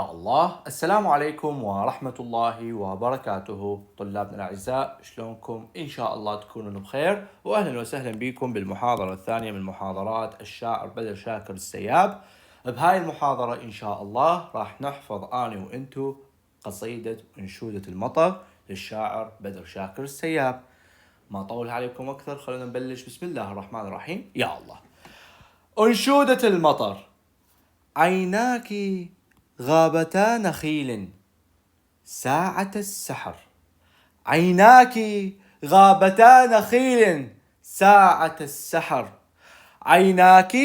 يا الله. السلام عليكم ورحمة الله وبركاته. طلابنا الأعزاء، شلونكم؟ إن شاء الله تكونون بخير، وأهلا وسهلا بكم بالمحاضرة الثانية من محاضرات الشاعر بدر شاكر السياب. بهاي المحاضرة إن شاء الله راح نحفظ أنا وإنتو قصيدة أنشودة المطر للشاعر بدر شاكر السياب. ما أطول عليكم أكثر، خلونا نبلش. بسم الله الرحمن الرحيم. يا الله. أنشودة المطر. عيناك غابتا نخيل ساعة السحر. عيناك غابتا نخيل ساعة السحر. عيناك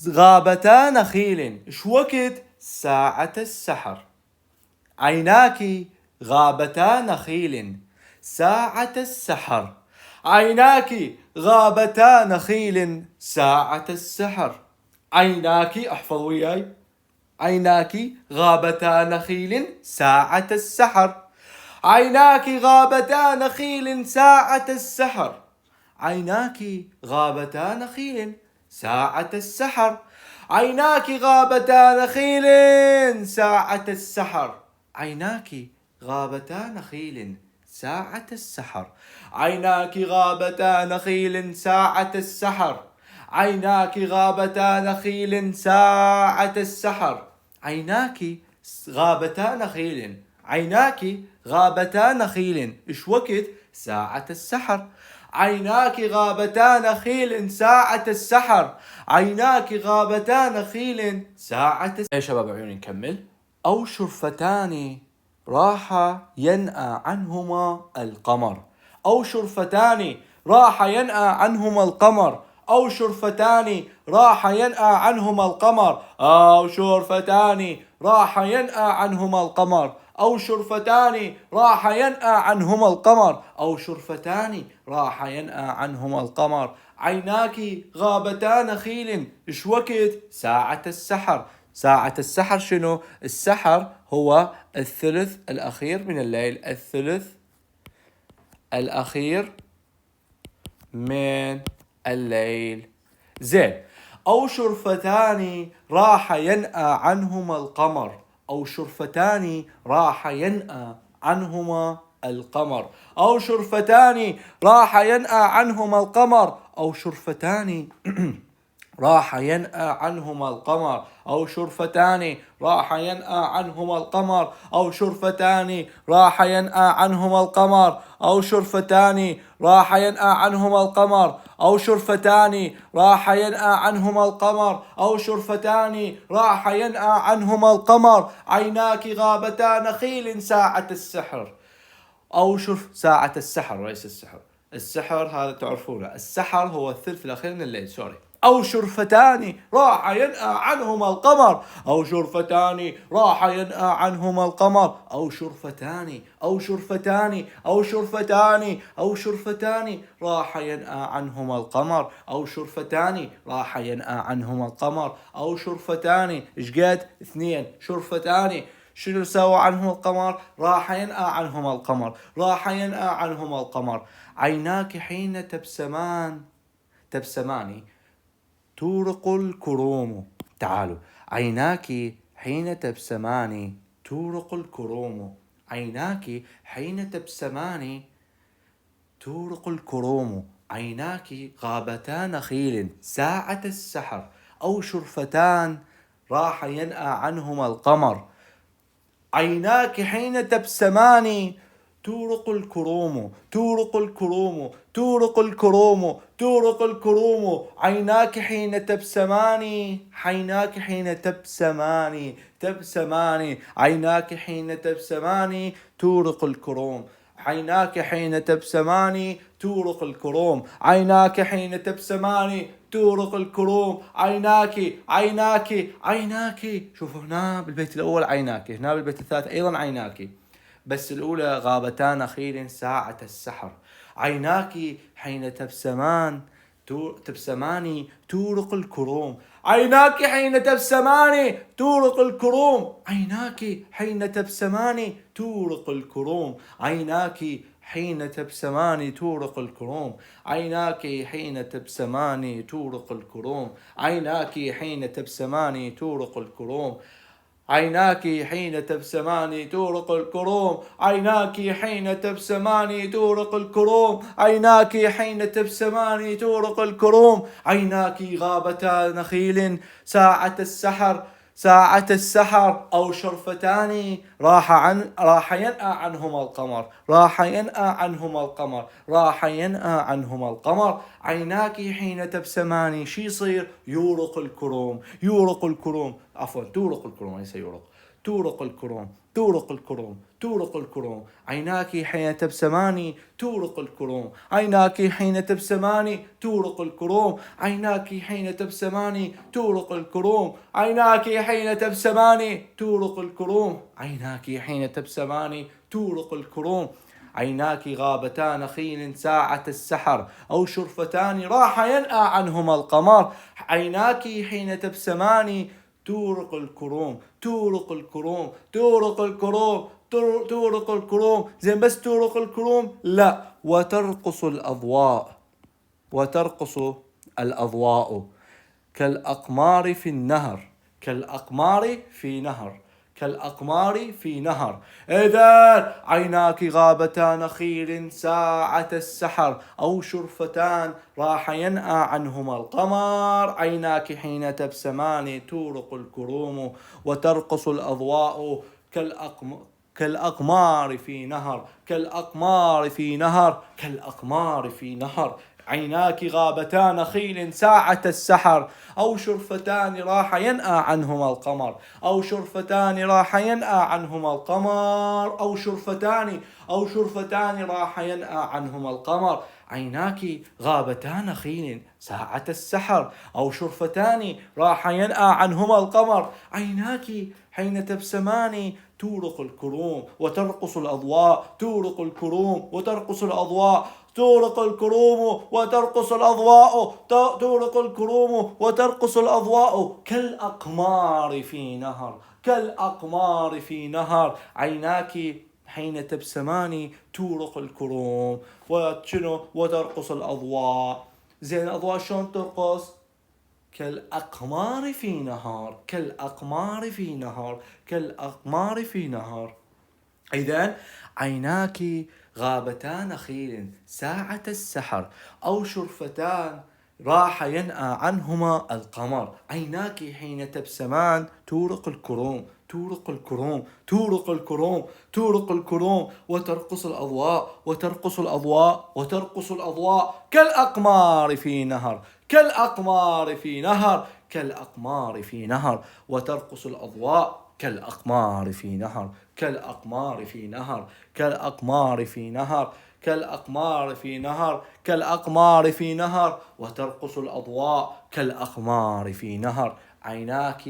غابتا نخيل. ايش وقت؟ ساعة السحر. عيناك غابتا نخيل ساعة السحر. عيناك غابتا نخيل ساعة السحر. عيناك، احفظ وياي، عيناك غابتا نخيل ساعة السحر. عيناك غابتا نخيل ساعة السحر. عيناك غابتا نخيل ساعة السحر. عيناك غابتا نخيل ساعة السحر. عيناك غابتا نخيل ساعة السحر. عيناك غابتا نخيل ساعة السحر. عيناك غابتا نخيل ساعة السحر. عيناك غابتا نخيل. عيناك غابتا نخيل. ايش وقت؟ ساعة السحر. عيناك غابتا نخيل ساعة السحر. عيناك غابتا نخيل ساعة السحر. يا شباب عيوني نكمل. أو شرفتان راح ينأى عنهما القمر. أو شرفتان راح ينأى عنهما القمر. أو شرفتان راح ينأى عنهما القمر. أو شرفتان راح ينأى عنهما القمر. أو شرفتان راح ينأى عنهما القمر. أو شرفتان راح ينأى عنهما القمر. عيناك غابتا نخيل. ايش وقت؟ ساعة السحر. ساعة السحر شنو؟ السحر هو الثلث الأخير من الليل. الثلث الأخير من الليل. زين. أو شرفتان راح ينأى عنهما القمر. أو شرفتان راح ينأى عنهما القمر. أو شرفتان راح ينأى عنهما القمر. أو شرفتان راح ينأى عنهما القمر. أو شرفتان راح ينأى عنهما القمر. أو شرفتان راح ينأى عنهما القمر. أو شرفتان راح ينأى عنهما القمر. أو شرفتان راح ينأى عنهما القمر. أو شرفتان راح ينأى عنهما القمر. عيناك غابتا نخيل ساعة السحر. أو شرف ساعة السحر وليس السحر. السحر هذا تعرفونه، السحر هو الثلث الأخير من الليل. سوري. أو شرفتان راح ينأى عنهما القمر. أو شرفتان راح ينأى عنهما القمر. أو شرفتان. أو شرفتان. أو شرفتان. أو شرفتان راح ينأى عنهما القمر. أو شرفتان راح ينأى عنهما القمر. أو شرفتان. إيش قد؟ اثنين. شرفتان شنو سوى عنهم القمر؟ راح ينأى عنهما القمر. راح ينأى عنهما القمر. عيناك حين تبسمان تورق الكروم. تعالوا. عيناك حين تبسمان تورق الكروم. عيناك حين تبسمان تورق الكروم. عيناك غابتا نخيل ساعة السحر. أو شرفتان راح ينأى عنهما القمر. عيناك حين تبسمان تورق الكروم. تورق الكروم. تورق الكروم. تورق الكروم. عيناك حين تبسمان. عيناك حين تبسمان. تبسمان. عيناك حين تبسمان تورق الكروم. عيناك حين تبسمان تورق الكروم. عيناك حين تبسمان تورق الكروم. عيناك عيناك عيناك. شوفوا هنا بالبيت الأول عيناك، هنا بالبيت الثالث أيضا عيناك، بس الأولى غابتا نخيل ساعة السحر. عيناك حين تبسمان تورق الكروم. عيناك حين تبسمان تورق الكروم. عيناك حين تبسمان تورق الكروم. عيناك حين تبسمان تورق الكروم. عيناك حين تبسمان تورق الكروم. عيناك حين تبسمان تورق الكروم. عيناك حين تبسمان تورق الكروم، عيناك حين تبسمان تورق الكروم، عيناك حين تبسمان تورق الكروم، عيناك غابتا نخيل ساعة السحر، ساعة السحر، أو شرفتان راح ينأى عنهما القمر، راح ينأى عنهما القمر، راح ينأى عنهما القمر، عيناك حين تبسمان شي يصير؟ يورق الكروم، يورق الكروم، عفوا تورق الكروم ليس يورق، تورق الكروم، تورق الكروم، تورق الكروم، عيناك حين تبسمان تورق الكروم، عيناك حين تبسمان تورق الكروم، عيناك حين تبسمان تورق الكروم، عيناك حين تبسمان تورق الكروم، عيناك حين تبسمان تورق الكروم، عيناك غابتا نخيل ساعة السحر، أو شرفتان راح ينأى عنهما القمر، عيناك حين تبسمان تورق الكروم، تورق الكروم، تورق الكروم، تورق الكروم، زين بس تورق الكروم؟ لا، وترقص الأضواء، وترقص الأضواء كالأقمار في النهر، كالأقمار في نهر، كالأقمار في نهر. إذا عيناك غابتا نخيل ساعة السحر، أو شرفتان راح ينأى عنهما القمر، عيناك حين تبسمان تورق الكروم، وترقص الأضواء كالأقمار في نهر، كالأقمار في نهر، كالأقمار في نهر، عيناك غابتا نخيل ساعة السحر، أو شرفتان راح ينأى عنهما القمر، أو شرفتان راح ينأى عنهما القمر، أو شرفتان، أو شرفتان راح ينأى عنهما القمر، عيناك غابتا نخيل ساعة السحر، أو شرفتان راح ينأى عنهما القمر، عيناك حين تبسمان تورق الكروم، وترقص الأضواء، تورق الكروم، وترقص الأضواء، تورق الكروم، وترقص الأضواء، تورق الكروم، وترقص الأضواء كالأقمار في نهر، كالأقمار في نهر، عيناك حين تبسمان تورق الكروم، وترقص الأضواء. زين الأضواء شلون ترقص؟ كالأقمار في نهار، كالأقمار في نهار، كالأقمار في نهار. إذن عيناك غابتا نخيل ساعة السحر، أو شرفتان راح ينأى عنهما القمر، عيناك حين تبسمان تورق الكروم، تورق الكروم، تورق الكروم، تورق الكروم، وترقص الأضواء، وترقص الأضواء، وترقص الأضواء كالأقمار في نهر، كالأقمار في نهر، كالأقمار في نهر، وترقص الأضواء كالأقمار في نهر، كالأقمار في نهر، كالأقمار في نهر، كالأقمار في نهر، كالأقمار في نهر، وترقص الأضواء كالأقمار في نهر، عيناك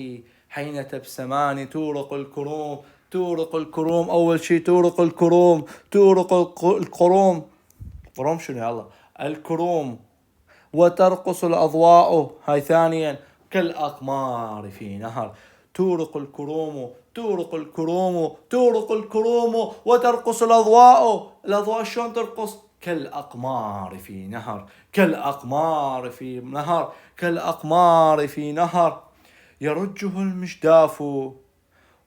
حين تبسمان تورق الكروم، تورق الكروم، أول شيء تورق الكروم، تورق الكروم، كروم شنو يا الله؟ الكروم، وترقص الأضواء، هاي ثانيا، كالأقمار في نهر، تورق الكروم، تورق الكروم، تورق الكروم، وترقص الأضواء، الأضواء شلون ترقص؟ كالأقمار في نهر، كالأقمار في نهر، كالأقمار في نهر، يرجه المجداف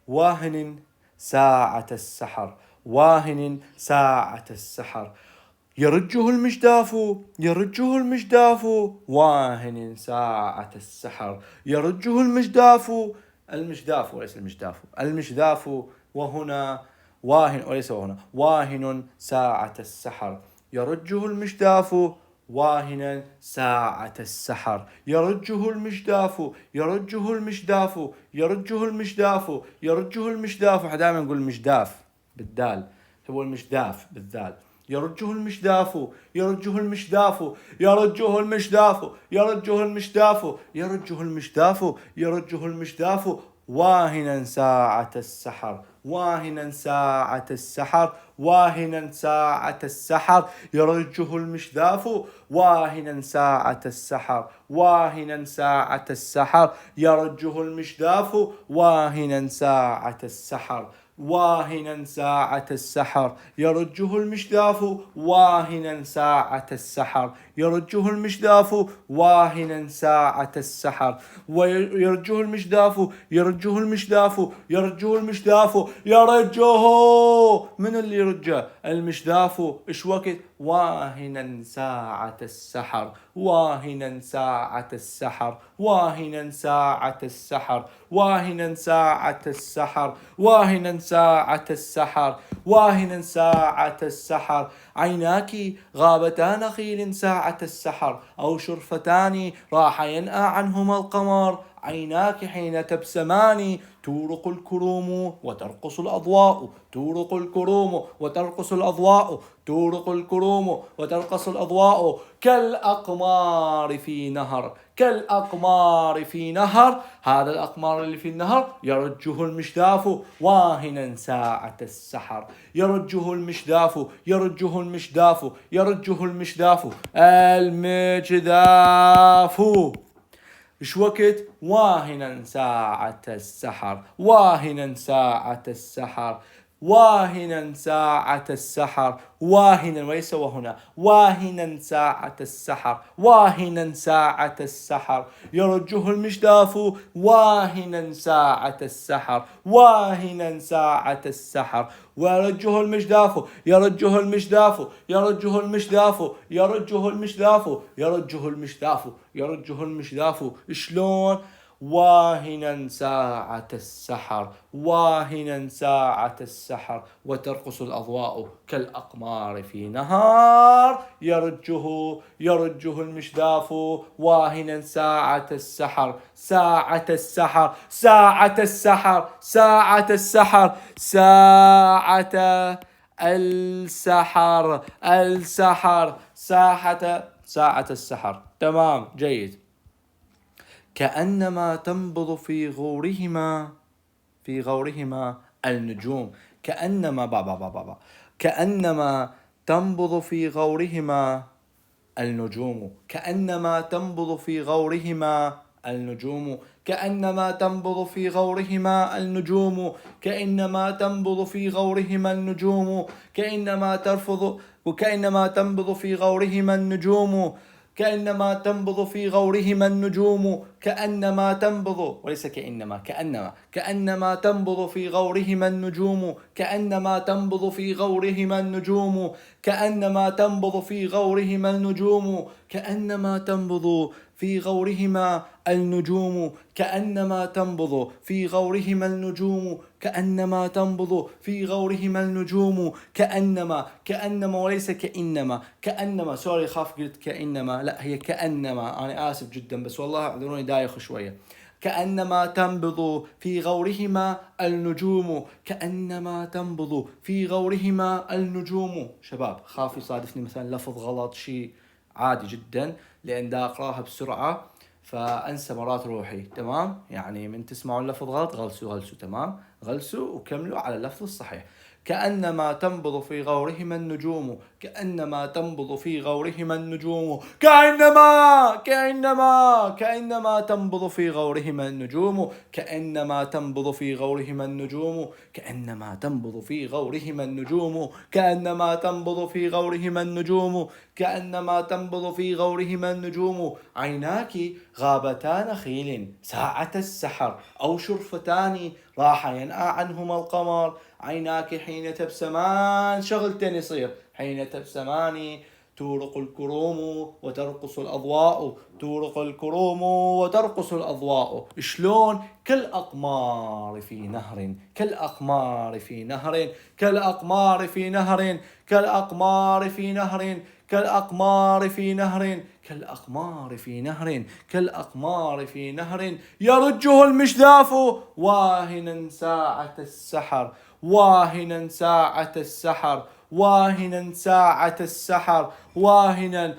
واهن ساعة السحر، واهن ساعة السحر، يرجه المجداف، يرجه المجداف واهن ساعة السحر، يرجه المجداف، المجداف وليس المجداف، المجداف، وهنا واهن وليس وهنا، واهن ساعة السحر، يرجه المجداف واهنا ساعة السحر، يرجه المجداف، يرجه المجداف، يرجه المجداف، يرجه المجداف، احنا دائما نقول المجداف بالدال، هو المجداف بالذال، يرجه المجداف، يرجه المجداف، يرجه المجداف، يرجه المجداف، يرجه المجداف، يرجه المجداف، واهنا ساعة السحر، واهنا ساعة السحر، واهنا ساعة السحر، يرجه المجداف واهنا ساعة السحر، واهنا ساعة السحر، يرجه المجداف واهنا ساعة السحر، واهنا ساعة السحر يرجه المشداف واهنا ساعة السحر يرجه المشداف واهنا ساعة السحر ويرجه المشداف يرجه المشداف يرجه المشداف يرجه. من اللي يرجه؟ المشداف. ايش وقت؟ واهنا ساعة السحر واهنا ساعة السحر واهنا ساعة السحر واهنا ساعة السحر واهنا ساعة السحر واهنا ساعة السحر. عيناك غابتا نخيل ساعة السحر أو شرفتان راح ينأى عنهما القمر. عيناك حين تبسمان تورق الكروم وترقص الأضواء تورق الكروم وترقص الأضواء تورق الكروم وترقص الأضواء كالأقمار في نهر كالأقمار في نهر. هذا الأقمار اللي في النهر يرجه المشداف واهنا ساعة السحر يرجه المشداف يرجه المشداف يرجه المشداف المجداف. ايش وقت؟ واهنا ساعة السحر واهنا ساعة السحر واهنا ساعة السحر واهنا وليس وهنا واهنا ساعة السحر واهنا ساعة السحر يرجه المشداف واهنا ساعة السحر واهنا ساعة السحر ويرجه المشداف يرجه المشداف يرجه المشداف يرجه المشداف يرجه المشداف يرجه المشداف. شلون؟ واهنا ساعة السحر واهنا ساعة السحر وترقص الأضواء كالأقمار في نهار. يرجه المشداف واهنا ساعة السحر ساعة السحر ساعة السحر ساعة السحر ساعة السحر السحر ساعة السحر. تمام، جيد. كأنما تنبض في غورهما النجوم. كأنما تنبض في غورهما النجوم كأنما تنبض في غورهما النجوم كأنما تنبض في غورهما النجوم كأنما تنبض في غورهما النجوم كأنما ترفض وكأنما تنبض في غورهما النجوم كأنما تنبض في غورهما النجوم كأنما تنبض وليس كأنما تنبض في غورهما النجوم كأنما تنبض في غورهما النجوم كأنما تنبض في غورهما النجوم كأنما تنبض في غورهما النجوم كأنما تنبض في غورهما النجوم كأنما تنبض في غورهما النجوم كأنما وليس كأنما سوري، خاف قلت كأنما، لا هي كأنما، أنا آسف جدا بس والله اعذروني دايخ شوية. كأنما تنبض في غورهما النجوم كأنما تنبض في غورهما النجوم. شباب خاف يصادفني مثلا لفظ غلط شيء عادي جدا، لأن دا أقراها بسرعة فأنسى مرات روحي. تمام، يعني من تسمعوا اللفظ غلط غلسوا تمام، غلسوا وكملوا على اللفظ الصحيح. كأنما تنبض في غورهما النجوم كأنما تنبض في غورهما النجوم كأنما تنبض في غورهما النجوم كأنما تنبض في غورهما النجوم كأنما تنبض في غورهما النجوم كأنما تنبض في غورهما النجوم كأنما تنبض في غورهما النجوم. عيناك غابتا نخيل ساعة السحر أو شرفتان راح ينأى عنهما القمر. عيناك حين تبسمان شغلتين يصير، حين تبسمان تورق الكروم وترقص الأضواء تورق الكروم وترقص الأضواء. شلون؟ كالأقمار في نهر كالأقمار في نهر كالأقمار في نهر كالأقمار في نهر كالأقمار في نهر كالأقمار في نهر كالأقمار في نهر يرجه المشداف واهنا ساعة السحر واهنا ساعة السحر واهنا ساعة السحر واهنا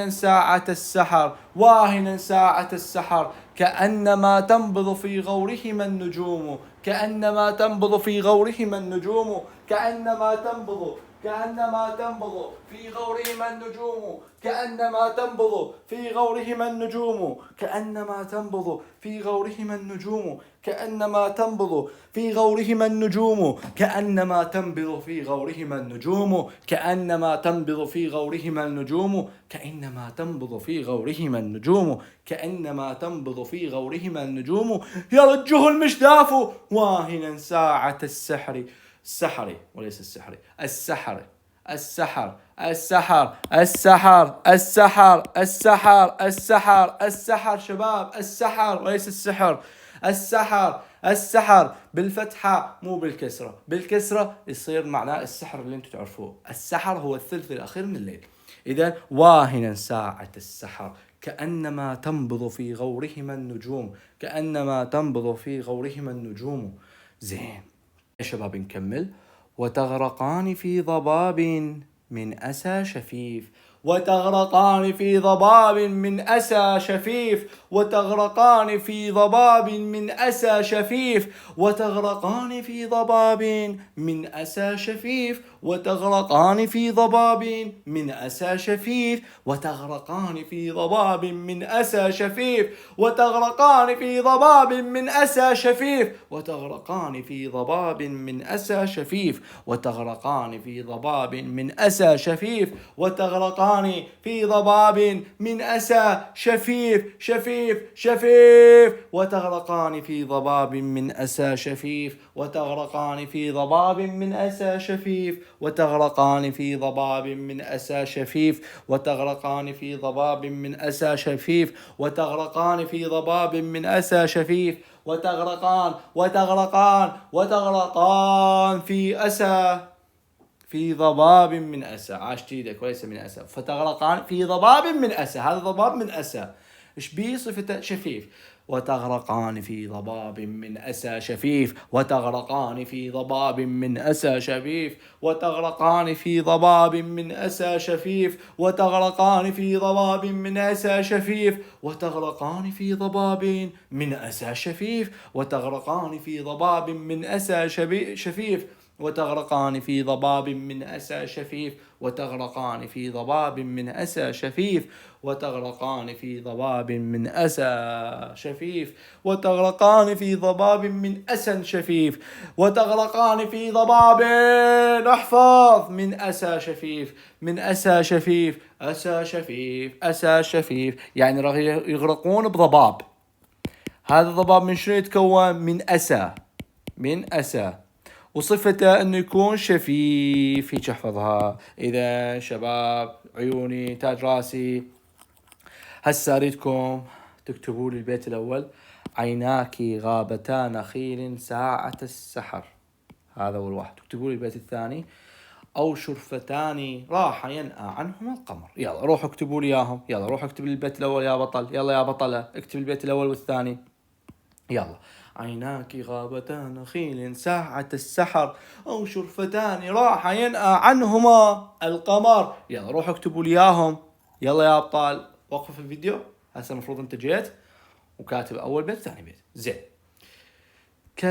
ساعة السحر واهنا ساعة السحر. كأنما تنبض في غورهما النجوم كأنما تنبض في غورهما النجوم كأنما تنبض كأنما تنبض في غورهما النجوم كأنما تنبض في غورهما النجوم كأنما تنبض في غورهما النجوم كأنما تنبض في غورهما النجوم كأنما تنبض في غورهما النجوم كأنما تنبض في غورهما النجوم كأنما تنبض في غورهما النجوم كأنما تنبض في غورهما النجوم يرجه المشداف واهنا ساعة السحر السحر وليس السحر السحر السحر السحر السحر السحر السحر السحر السحر شباب السحر وليس السحر السحر السحر بالفتحة مو بالكسرة بالكسرة يصير معناه السحر اللي انتم تعرفوه السحر هو الثلث الأخير من الليل إذا واهنا ساعة السحر كأنما تنبض في غورهما النجوم كأنما تنبض في غورهما النجوم زين يا شباب نكمل وتغرقان في ضباب من أسى شفيف وتغرقان في ضباب من أسى شفيف وتغرقان في ضباب من أسى شفيف وتغرقان في ضباب من أسى شفيف وتغرقان في ضباب من أسى شفيف وتغرقان في ضباب من أسى شفيف وتغرقان في ضباب من أسى شفيف وتغرقان في ضباب من أسى شفيف وتغرقان في ضباب من أسى شفيف وتغرقان في ضباب من أسى شفيف شفيف شفيف وتغرقان في ضباب من أسى شفيف وتغرقان في ضباب من أسى شفيف وتغرقان في ضباب من أسى شفيف وتغرقان في ضباب من أسى شفيف وتغرقان في ضباب من أسى شفيف وتغرقان في أسى في ضباب من أسى عاش تيدك وليس من أسى فتغرقان في ضباب من أسى هذا ضباب من أسى إيش بيه صفة شفيف وتغرقان في ضباب من أسى شفيف وتغرقان في ضباب من أسى شفيف وتغرقان في ضباب من أسى شفيف وتغرقان في ضباب من أسى شفيف وتغرقان في ضباب من أسى شفيف وتغرقان في ضباب من أسى شفيف وتغرقان في ضباب من أسى شفيف وتغرقان في ضباب من أسى شفيف وتغرقان في ضباب من أسى شفيف وتغرقان في ضباب من أسى شفيف وتغرقان في ضباب احفظ من أسى شفيف من أسى شفيف أسى شفيف أسى شفيف يعني راح يغرقون بضباب هذا الضباب من شنو يتكون من أسى من أسى وصفته أنه يكون شفيف هيك احفظها إذا شباب عيوني تاج راسي هسه أريدكم تكتبوا لي البيت الأول عيناك غابتا نخيل ساعة السحر هذا أول واحد تكتبوا لي البيت الثاني أو شرفتان راح ينأى عنهما القمر يلا روحوا اكتبوا لي إياهم يلا روح اكتب لي البيت الأول يا بطل يلا يا بطلة اكتب البيت الأول والثاني يلا عيناك غابتان نخيل ساعة السحر أو شرفتان راح ينأى عنهما القمر يلا روحوا اكتبوا لي إياهم يلا يا أبطال وقف الفيديو هسه المفروض أنت جيت وكاتب أول بيت ثاني بيت زين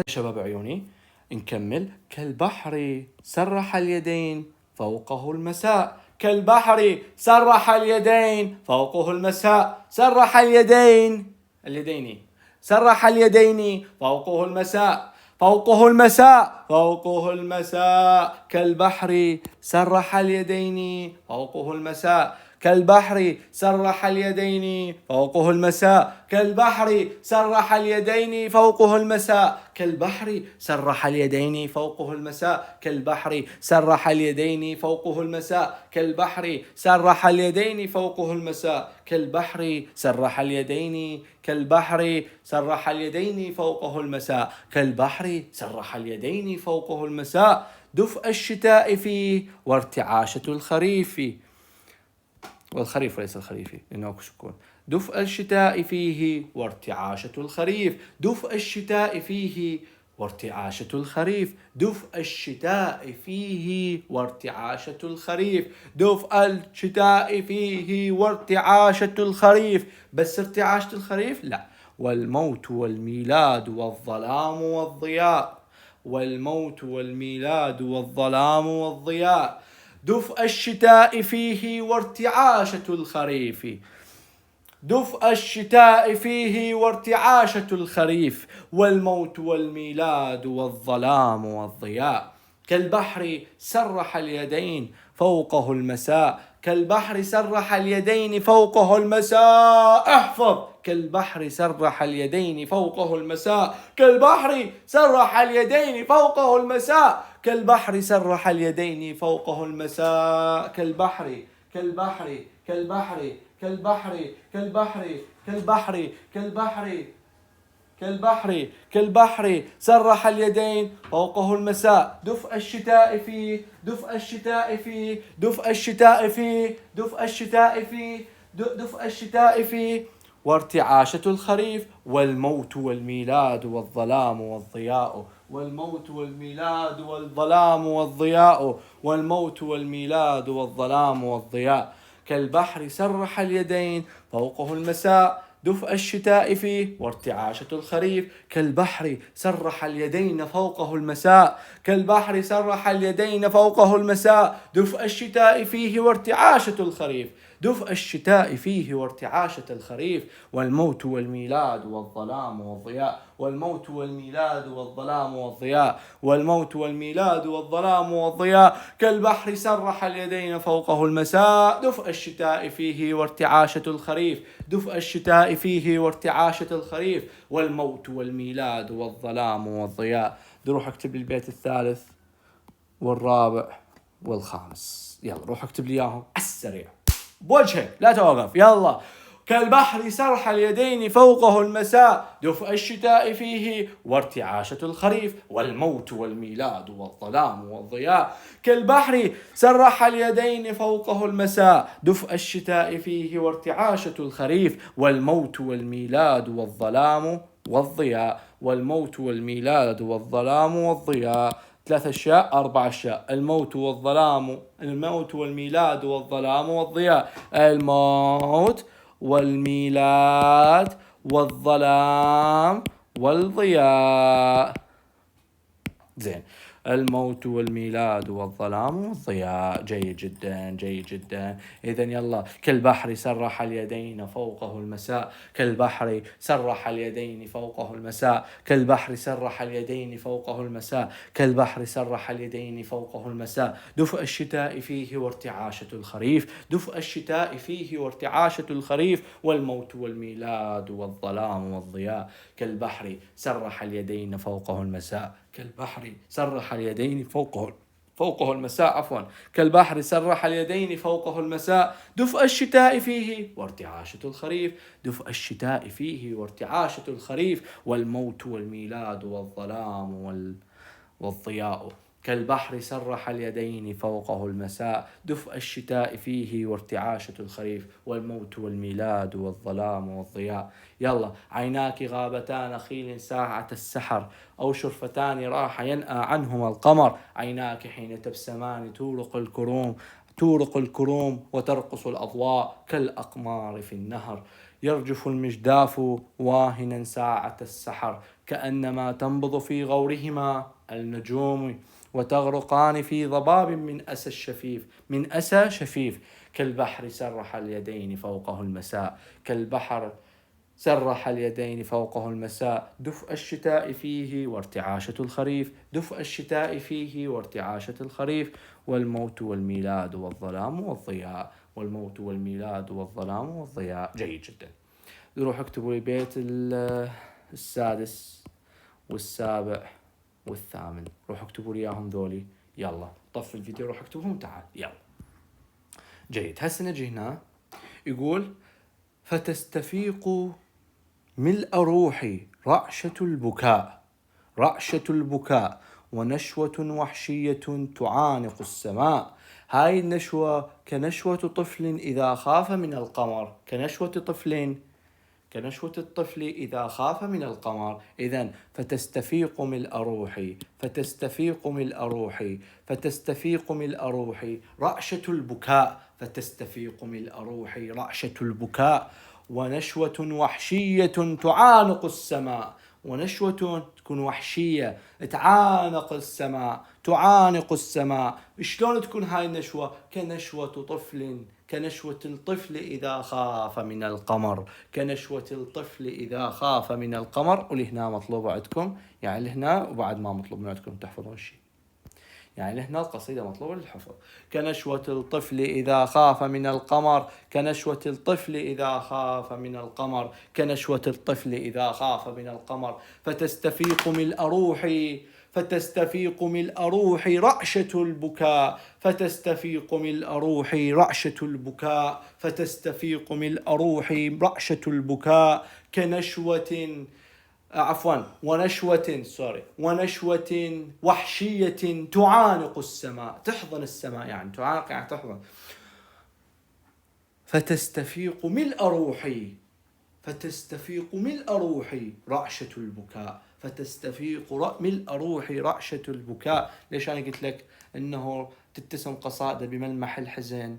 شباب عيوني نكمل كالبحر سرح اليدين فوقه المساء كالبحر سرح اليدين فوقه المساء سرح اليدين سرح اليدين فوقه المساء فوقه المساء فوقه المساء كالبحر سرح اليدين فوقه المساء كالبحر سرح اليدين فوقه المساء كالبحر سرح اليدين فوقه المساء كالبحر سرح اليدين فوقه المساء كالبحر سرح اليدين فوقه المساء كالبحر سرح اليدين فوقه المساء كالبحر سرح اليدين كالبحر سرح اليدين فوقه المساء كالبحر سرح اليدين فوقه المساء دفء الشتاء فيه وارتعاشة الخريف والخريف وليس الخريف لأنه سكون دفء الشتاء فيه وارتعاشة الخريف دفء الشتاء فيه وارتعاشة الخريف دفء الشتاء فيه وارتعاشة الخريف دفء الشتاء فيه وارتعاشة الخريف بس ارتعاشة الخريف لا والموت والميلاد والظلام والضياء والموت والميلاد والظلام والضياء. دفء الشتاء فيه وارتعاشة الخريف. دفء الشتاء فيه وارتعاشة الخريف، والموت والميلاد والظلام والضياء. كالبحر سرح اليدين فوقه المساء، كالبحر سرح اليدين فوقه المساء. احفظ: كالبحر سرح اليدين فوقه المساء، كالبحر سرح اليدين فوقه المساء، كالبحر سرح اليدين فوقه المساء. كالبحر كالبحر كالبحر كالبحر كالبحر كالبحر كالبحر كالبحر كالبحر سرح اليدين فوقه المساء. دفء الشتاء فيه، دفء الشتاء فيه، دفء الشتاء فيه، دفء الشتاء فيه، دفء الشتاء فيه، وارتعاشة الخريف، والموت والميلاد والظلام والضياء. والموت والميلاد والظلام والضياء، والموت والميلاد والظلام والضياء. كالبحر سرح اليدين فوقه المساء، دفء الشتاء فيه وارتعاشة الخريف. كالبحر سرح اليدين فوقه المساء، كالبحر سرح اليدين فوقه المساء، دفء الشتاء فيه وارتعاشة الخريف، دفء الشتاء فيه وارتعاشة الخريف. والموت والميلاد والظلام والضياء، والموت والميلاد والظلام والضياء، والموت والميلاد والظلام والضياء. كالبحر سرح اليدين فوقه المساء، دفء الشتاء فيه وارتعاشة الخريف، دفء الشتاء فيه وارتعاشة الخريف. والموت والميلاد والظلام والضياء. روح اكتب لي البيت الثالث والرابع والخامس. يلا روح اكتب لي اياهم على السريع بوجهك، لا توقف. يلا: كالبحر سرح اليدين فوقه المساء، دفء الشتاء فيه وارتعاشة الخريف، والموت والميلاد والظلام والضياء. كالبحر سرح اليدين فوقه المساء، دفء الشتاء فيه وارتعاشة الخريف، والموت والميلاد والظلام والضياء. والموت والميلاد والظلام والضياء. 3 أشياء 4 أشياء: الموت والظلام، الموت والميلاد والظلام والضياء. الموت والميلاد والظلام والضياء. زين. الموت والميلاد والظلام والضياء. جيد جدا جيد جدا. إذن يلا: كالبحر سرح اليدين فوقه المساء، كالبحر سرح اليدين فوقه المساء، كالبحر سرح اليدين فوقه المساء، كالبحر سرح اليدين فوقه المساء. دفء الشتاء فيه وارتعاشة الخريف، دفء الشتاء فيه وارتعاشة الخريف. والموت والميلاد والظلام والضياء. كالبحر سرح اليدين فوقه المساء، كالبحر سرح اليدين فوقه المساء عفوا، كالبحر سرح اليدين فوقه المساء. دفء الشتاء فيه وارتعاشة الخريف، دفء الشتاء فيه وارتعاشة الخريف. والموت والميلاد والظلام والضياء. كالبحر سرح اليدين فوقه المساء، دفء الشتاء فيه وارتعاشة الخريف، والموت والميلاد والظلام والضياء. يلا: عيناك غابتان خيل ساعة السحر، أو شرفتان راح ينأى عنهما القمر. عيناك حين تبسمان تورق الكروم وترقص الأضواء كالأقمار في النهر. يرجف المجداف واهنا ساعة السحر، كأنما تنبض في غورهما النجوم، وتغرقان في ضباب من أسى شفيف. كالبحر سرح اليدين فوقه المساء، كالبحر سرح اليدين فوقه المساء. دفء الشتاء فيه وارتعاشة الخريف، دفء الشتاء فيه وارتعاشة الخريف. والموت والميلاد والظلام والضياء، والموت والميلاد والظلام والضياء. جيد جدا. روح اكتبوا لي بيت السادس والسابع والثامن. روح اكتبوا لي اياهم ذولي. يلا طف الفيديو روح اكتبهم تعال. يلا. جيد. هسه نجي هنا يقول: فتستفيق ملء روحي رعشة البكاء، رعشة البكاء، ونشوة وحشية تعانق السماء. هاي النشوة كنشوة طفل إذا خاف من القمر، كنشوة الطفل إذا خاف من القمر. إذن: فتستفيق ملء روحي، فتستفيق ملء روحي، فتستفيق ملء روحي رعشة البكاء، فتستفيق ملء روحي رعشة البكاء، ونشوة وحشية تعانق السماء، ونشوة تكون وحشية، تعانق السماء، تعانق السماء. شلون تكون هاي النشوة؟ كنشوة طفل، كنشوة الطفل إذا خاف من القمر، كنشوة الطفل إذا خاف من القمر. ولهنا مطلوب عندكم، يعني لهنا وبعد ما مطلوب من عندكم تحفظون الشيء، يعني لهنا القصيدة مطلوبة للحفظ. كنشوة الطفل إذا خاف من القمر، كنشوة الطفل إذا خاف من القمر، كنشوة الطفل إذا خاف من القمر. فتستفيق ملء روحي، فتستفيق ملء روحي رعشة البكاء، فتستفيق ملء روحي رعشة البكاء، فتستفيق ملء روحي رعشة البكاء. كنشوة ونشوة وحشية تعانق السماء، تحضن السماء، يعني تعانق يعني تحضن. فتستفيق ملء روحي، فتستفيق ملء روحي رعشة البكاء، فتستفيق ملء روحي رعشة البكاء. ليش أنا قلت لك إنه تتسم قصائد بملمح الحزن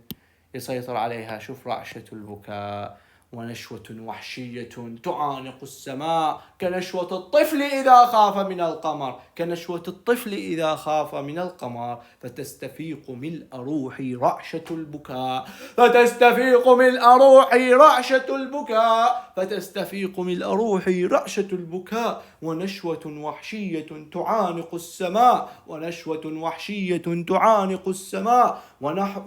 يسيطر عليها؟ شوف، رعشة البكاء ونشوة وحشية تعانق السماء، كنشوة الطفل إذا خاف من القمر، كنشوة الطفل إذا خاف من القمر. فتستفيق ملء روحي رعشة البكاء، فتستفيق ملء روحي رعشة البكاء، فتستفيق ملء روحي رعشة البكاء. ونشوة وحشية تعانق السماء، ونشوة وحشية تعانق السماء.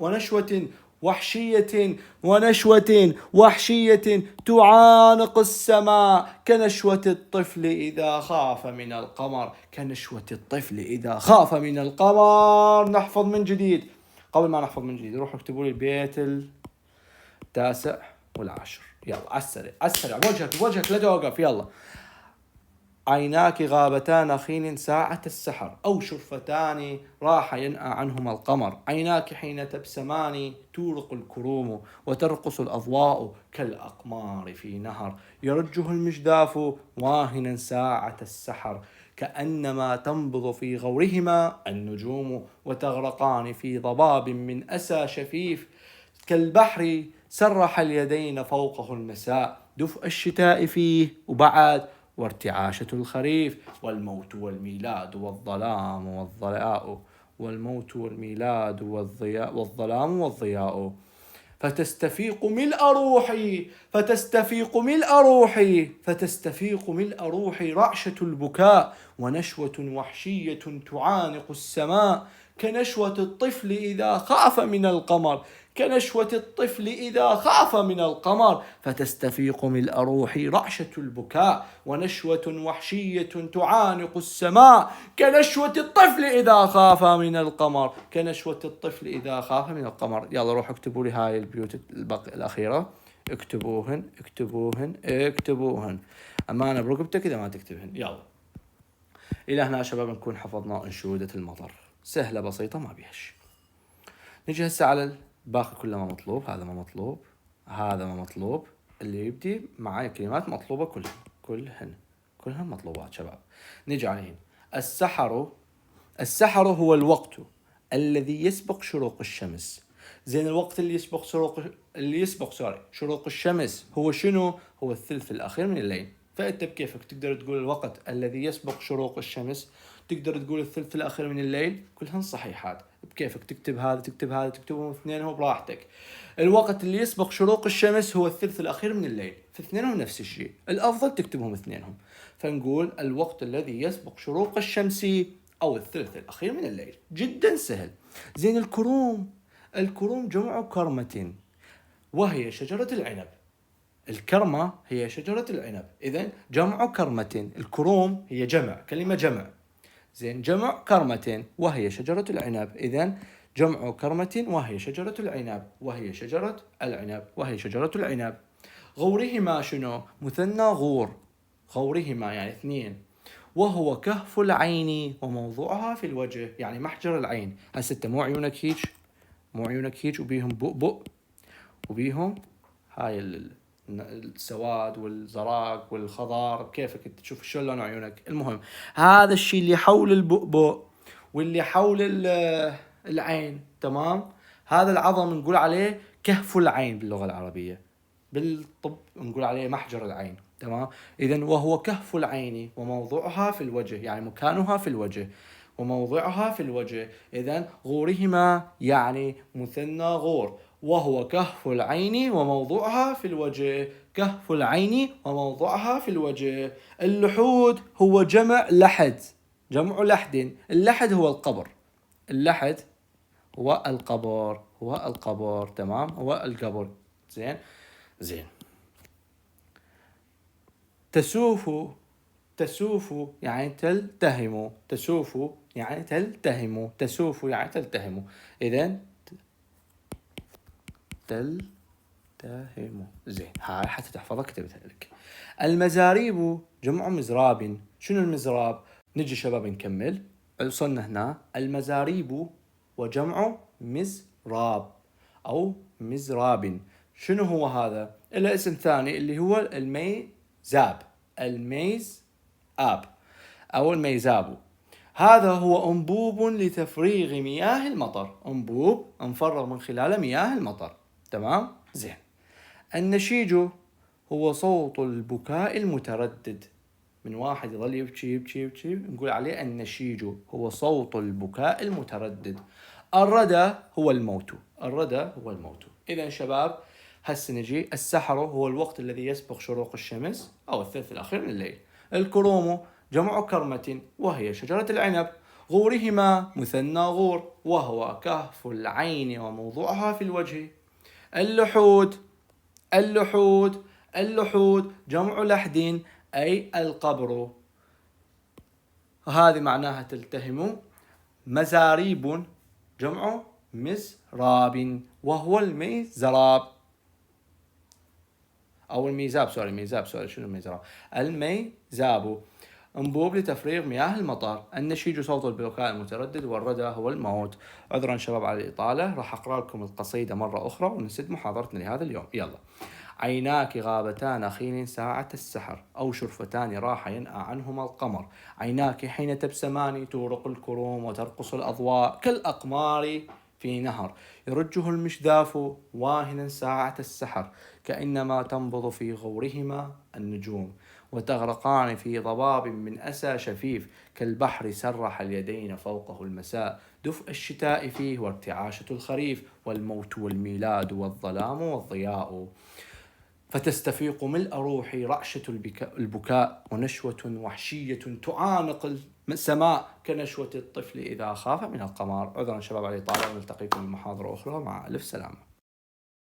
ونشوة وحشية، ونشوة وحشية تعانق السماء، كنشوة الطفل إذا خاف من القمر، كنشوة الطفل إذا خاف من القمر. نحفظ من جديد. قبل ما نحفظ من جديد روحوا اكتبوا لي البيت التاسع والعاشر، يلا عالسريع عالسريع، بوجهك لا توقف، يلا. عيناك غابتان خين ساعة السحر، أو شرفتان راح ينأى عنهما القمر. عيناك حين تبسمان تورق الكروم، وترقص الأضواء كالأقمار في نهر، يرجه المجداف واهنا ساعة السحر، كأنما تنبض في غورهما النجوم، وتغرقان في ضباب من أسى شفيف، كالبحر سرح اليدين فوقه المساء، دفء الشتاء فيه وبعد، وارتعاشة الخريف، والموت والميلاد والظلام والضياء، والموت والميلاد والظلام والضياء. فتستفيق ملء روحي، فتستفيق ملء روحي، فتستفيق ملء روحي رعشة البكاء، ونشوة وحشية تعانق السماء، كنشوة الطفل إذا خاف من القمر، كنشوة الطفل إذا خاف من القمر. فتستفيق ملء روحي رعشة البكاء، ونشوة وحشية تعانق السماء، كنشوة الطفل إذا خاف من القمر، كنشوة الطفل إذا خاف من القمر. يلا روحوا اكتبوا لي هاي البيوت الأخيرة، اكتبوهن اكتبوهن اكتبوهن، أمانة برقبتك إذا ما تكتبهن. يلا، إلى هنا شباب نكون حفظنا أنشودة المطر، سهلة بسيطة ما بيهش. نجي هسه على الباقي كله ما مطلوب، هذا ما مطلوب، هذا ما مطلوب، اللي يبدي معايا كلمات مطلوبة كلهن مطلوبات شباب. نجي عليهن. السحر هو الوقت الذي يسبق شروق الشمس. زين، الوقت اللي يسبق شروق الشمس هو شنو؟ هو الثلث الأخير من الليل. فأنت بكيفك تقدر تقول الوقت الذي يسبق شروق الشمس، تقدر تقول الثلث الأخير من الليل، كلهن صحيحات. بكيفك تكتب هذا تكتب هذا، تكتبهم اثنينهم براحتك. الوقت اللي يسبق شروق الشمس هو الثلث الأخير من الليل، في اثنينهم نفس الشيء، الأفضل تكتبهم اثنينهم. فنقول الوقت الذي يسبق شروق الشمس أو الثلث الأخير من الليل، جدا سهل. زين، الكروم جمع كرمة وهي شجرة العنب. الكرمة هي شجرة العنب، إذن جمع كرمة. الكروم هي جمع، كلمة جمع. زين، جمع كرمة وهي شجرة العنب، إذن جمع كرمة وهي شجرة العنب، وهي شجرة العنب، وهي شجرة العنب. غورهما شنو؟ مثنى غور، غورهما يعني اثنين. وهو كهف العين وموضوعها في الوجه، يعني محجر العين. هسه مو عيونك هيج وبيهم بؤبؤ وبيهم هاي السواد والزراق والخضار، كيفك انت تشوف شلون لون عيونك. المهم هذا الشيء اللي حول البؤبؤ واللي حول العين، تمام؟ هذا العظم نقول عليه كهف العين باللغة العربية، بالطب نقول عليه محجر العين، تمام. إذن وهو كهف العين وموضعها في الوجه، يعني مكانها في الوجه وموضعها في الوجه. إذن غورهما يعني مثنى غور، وهو كهف العين وموضعها في الوجه، كهف العين وموضعها في الوجه. اللحود هو جمع لحد، جمع لحد. اللحد هو القبر، اللحد هو القبر، هو القبر، تمام، هو القبر. زين زين. تسوف، تسوف يعني تلتهم، تسوف يعني تلتهم، تسوف يعني تلتهم. إذن تلتهم. زين، هاي حتى تحفظها كتبتها لك. المزاريب جمع مزراب. شنو المزراب؟ نجي شباب نكمل. وصلنا هنا المزاريب وجمع مزراب أو مزراب. شنو هو هذا؟ إلا اسم ثاني اللي هو الميزاب، الميز آب أو الميزاب. هذا هو أنبوب لتفريغ مياه المطر، أنبوب نفرغ من خلاله مياه المطر، تمام؟ زين. النشيج هو صوت البكاء المتردد. من واحد يظل يبكي يبكي يبكي نقول عليه النشيج هو صوت البكاء المتردد. الردى هو الموت، الردى هو الموت. إذا شباب هسه نجي السحر هو الوقت الذي يسبق شروق الشمس أو الثلث الأخير من الليل. الكروم جمع كرمة وهي شجرة العنب. غورهما مثنى غور وهو كهف العين وموضوعها في الوجه. اللحود، اللحود، اللحود جمع لحد أي القبر، هذه معناها تلتهم. مزاريب جمع مزراب وهو الميزراب أو الميزاب، الميزاب شنو الميزراب؟ الميزاب. انبوب لتفريغ مياه المطر. النشيج صوت البكاء المتردد، والردى هو الموت. عذرا شباب على الإطالة، راح أقرأ لكم القصيدة مرة أخرى ونسد محاضرتنا لهذا اليوم. يلا. عيناك غابتان خيل ساعة السحر، أو شرفتان راح ينأى عنهما القمر. عيناك حين تبسمان تورق الكروم وترقص الأضواء كالأقمار في نهر. يرجه المشداف واهنا ساعة السحر، كأنما تنبض في غورهما النجوم. وتغرقان في ضباب من أسى شفيف، كالبحر سرح اليدين فوقه المساء. دفء الشتاء فيه وارتعاشة الخريف، والموت والميلاد والظلام والضياء. فتستفيق ملء روحي رعشة البكاء، ونشوة وحشية تعانق السماء كنشوة الطفل إذا خاف من القمر. عذرا شباب على الإطالة، ونلتقيكم بمحاضرة أخرى، مع ألف سلامة.